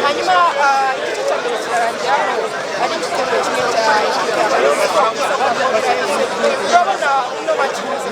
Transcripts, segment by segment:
hanyuma igice cya mbere kirarangira ari igitego kimwe cya urabona uno bakimuze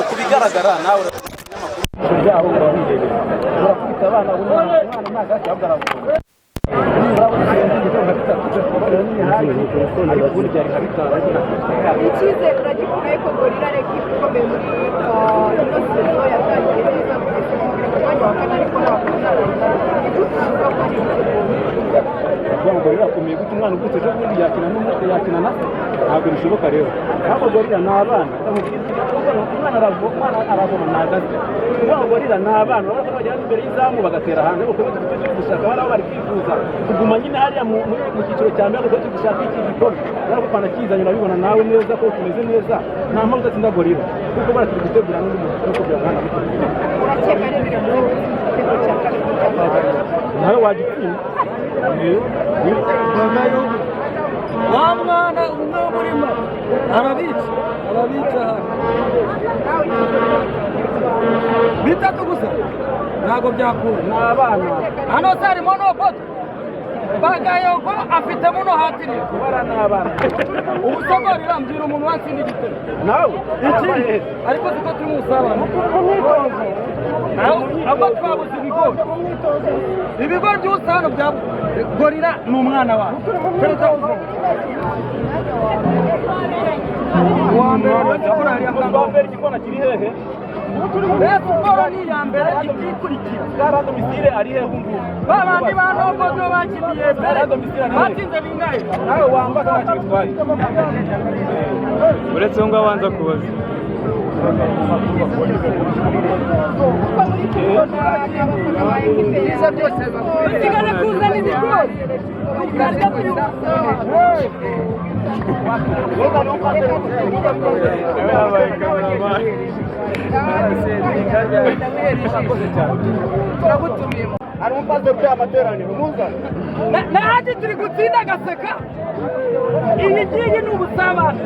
ku bigaragara nawe byabo urabirebera urakubita abana umwana ntabwo acyabwara icyizere uragikomeye ko gorira reka ikomeye muri ino sezo yatangiye neza kugeza mu mwanya wa kane ariko ntabwo uzarangira igutuza ko ari ngo gorira akomeye gute umwana ugute ejo bundi yakina n'umutwe yakina na ntabwo bishoboka rero ahubwo gorira ni abana umwana aravoma ntagaze ngo gorira ni abana urabona ko bagera imbere y'izamu bagatera hanze kuko bari gushaka bari aho bari kwifuza kuguma nyine hariya mu cyiciro cya mbere kuko dushaka iki gikombe rero ko kizanye urabibona nawe neza ko tumeze neza nta mpamvu udatsinda gorira kuko baraturi gutegura n'undi muntu no kugira mwana muto urakeka rero igitego cya kabiri nawe wagitsinda wa mwana umwe murimo arabica bitatu gusa ntabwo byakura ni abana hano se harimo n'opoto bagayogo afite muno hatiri kubara ni abana ubu se gorira mbwira umuntu watsinda igitego nawe ikindi ariko siko turi mu busabane aba twabuze ibigori byose hano bya gorira ni umwana wawe perezida wambere igikona kiri hehe siporo ni iya mbere ikurikira garando misire ari hehe ngubu babandi banogozo bakiniye mbere batsinze bingahe nawe wambara ntacyo bitwaye uretse ngo abanza kubaza usigane kuzana ibigori ukarya kuri hari umupazo by'amateraniro muzana nanjye turi gutsinda agaseka iyi ngiyi ni ubusabane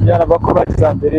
byaraba ko bagize mbere